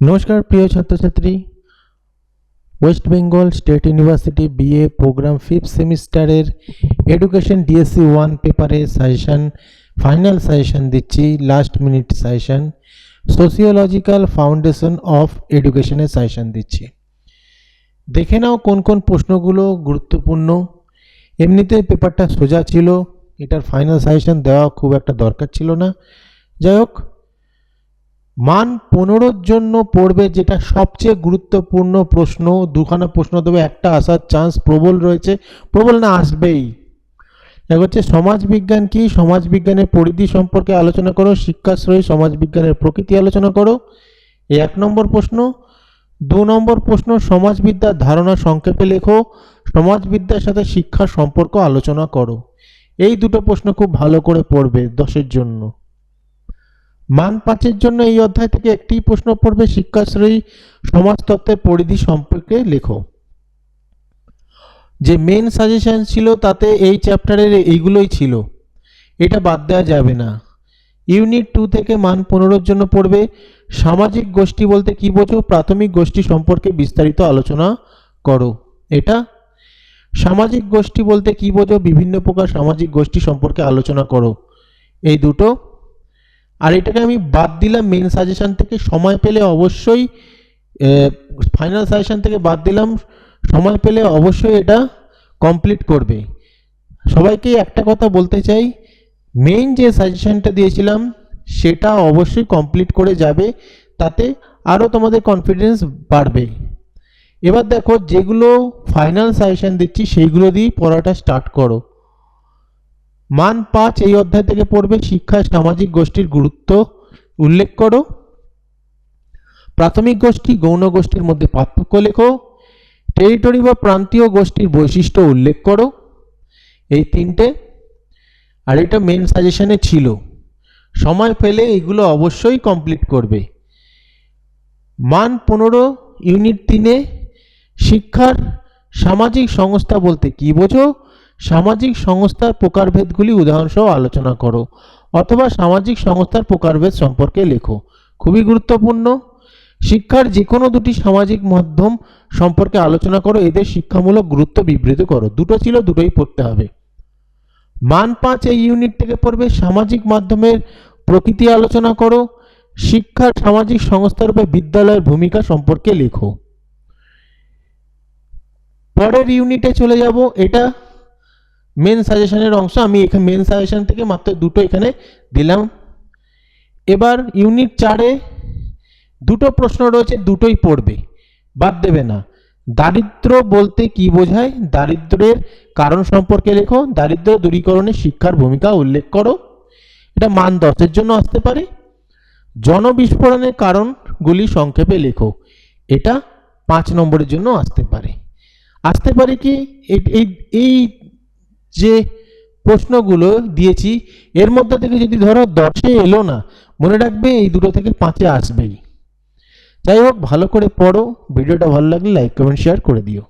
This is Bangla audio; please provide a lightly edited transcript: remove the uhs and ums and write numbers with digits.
নমস্কার প্রিয় ছাত্রছাত্রী, West Bengal State University BA programme fifth সেমিস্টারের এডুকেশন ডিএসসি 1 পেপারে সাজেশন ফাইনাল সাজেশন দিচ্ছি। Last minute suggestion sociological foundation of এডুকেশনের সাজেশন দিচ্ছি। দেখে নাও কোন কোন প্রশ্নগুলো গুরুত্বপূর্ণ। এমনিতে পেপারটা সোজা ছিল, এটার ফাইনাল সাজেশন দেওয়া খুব একটা দরকার ছিল না। যাই হোক, মান 15 জন্য পড়বে যেটা সবচেয়ে গুরুত্বপূর্ণ প্রশ্ন। দুখানা প্রশ্ন দেবে, একটা আসার চান্স প্রবল রয়েছে, প্রবল না আসবেই। এক হচ্ছে সমাজবিজ্ঞান কি, সমাজবিজ্ঞানের পরিধি সম্পর্কে আলোচনা করো, শিক্ষাশ্রয়ী সমাজবিজ্ঞানের প্রকৃতি আলোচনা করো, এই 1 নম্বর প্রশ্ন। 2 নম্বর প্রশ্ন সমাজবিদ্যার ধারণা সংক্ষেপে লেখো, সমাজবিদ্যার সাথে শিক্ষার সম্পর্ক আলোচনা করো। এই দুটো প্রশ্ন খুব ভালো করে পড়বে 10-এর জন্য। মান 5-এর জন্য এই অধ্যায় থেকে একটি প্রশ্ন পড়বে, শিক্ষাশ্রয়ী সমাজতত্ত্বের পরিধি সম্পর্কে লেখো। যে মেন সাজেশন ছিল তাতে এই চ্যাপ্টারের এইগুলোই ছিল, এটা বাদ দেওয়া যাবে না। ইউনিট 2 থেকে মান 15-এর জন্য পড়বে, সামাজিক গোষ্ঠী বলতে কি বোঝো, প্রাথমিক গোষ্ঠী সম্পর্কে বিস্তারিত আলোচনা করো। এটা সামাজিক গোষ্ঠী বলতে কি বোঝো, বিভিন্ন প্রকার সামাজিক গোষ্ঠী সম্পর্কে আলোচনা করো। এই দুটো। আর এটাকে আমি বাদ দিলাম মেন সাজেশন থেকে, সময় পেলে অবশ্যই ফাইনাল সাজেশন থেকে বাদ দিলাম, সময় পেলে অবশ্যই এটা কমপ্লিট করবে। সবাইকে একটা কথা বলতে চাই, মেইন যে সাজেশনটা দিয়েছিলাম সেটা অবশ্যই কমপ্লিট করে যাবে, তাতে আরও তোমাদের কনফিডেন্স বাড়বে। এবার দেখো, যেগুলো ফাইনাল সাজেশন দিচ্ছি সেইগুলো দিয়েই পড়াটা স্টার্ট করো। মান 5 এই অধ্যায় থেকে পড়বে, শিক্ষায় সামাজিক গোষ্ঠীর গুরুত্ব উল্লেখ করো, প্রাথমিক গোষ্ঠী গৌণ গোষ্ঠীর মধ্যে পার্থক্য লেখো, টেরিটরি বা প্রান্তীয় গোষ্ঠীর বৈশিষ্ট্য উল্লেখ করো। এই 3টে। আর এটা মেন সাজেশনে ছিল, সময় পেলে এগুলো অবশ্যই কমপ্লিট করবে। মান 15 ইউনিট 3-এ শিক্ষার সামাজিক সংস্থা বলতে কি বোঝো, সামাজিক সংস্থার প্রকারভেদগুলি উদাহরণসহ আলোচনা করো, অথবা সামাজিক সংস্থার প্রকারভেদ সম্পর্কে লেখো। খুবই গুরুত্বপূর্ণ। শিক্ষার যে কোনো দুটি সামাজিক মাধ্যম সম্পর্কে আলোচনা করো, এদের শিক্ষামূলক গুরুত্ব বিবৃত করো। দুটো ছিল, দুটোই পড়তে হবে। মান 5 এই ইউনিট থেকে পড়বে, সামাজিক মাধ্যমের প্রকৃতি আলোচনা করো, শিক্ষার সামাজিক সংস্থার উপর বিদ্যালয়ের ভূমিকা সম্পর্কে লেখো। পরের ইউনিটে চলে যাব, এটা মেন সাজেশনের অংশ, আমি এখানে মেন সাজেশন থেকে মাত্র দুটো এখানে দিলাম। এবার ইউনিট 4-এ দুটো প্রশ্ন রয়েছে, দুটোই পড়বে, বাদ দেবে না। দারিদ্র বলতে কি বোঝায়, দারিদ্রের কারণ সম্পর্কে লেখো, দারিদ্র দূরীকরণে শিক্ষার ভূমিকা উল্লেখ করো। এটা মান 10-এর জন্য আসতে পারে। জনবিস্ফোরণের কারণগুলি সংক্ষেপে লেখো, এটা 5 নম্বরের জন্য আসতে পারে। কি এই যে প্রশ্নগুলো দিয়েছি এর মধ্যে থেকে যদি ধরো 10-এ এলো না, মনে রাখবে এই দুটো থেকে 5-এ আসবেই। যাই হোক, ভালো করে পড়ো। ভিডিওটা ভালো লাগলে লাইক কমেন্ট শেয়ার করে দিও।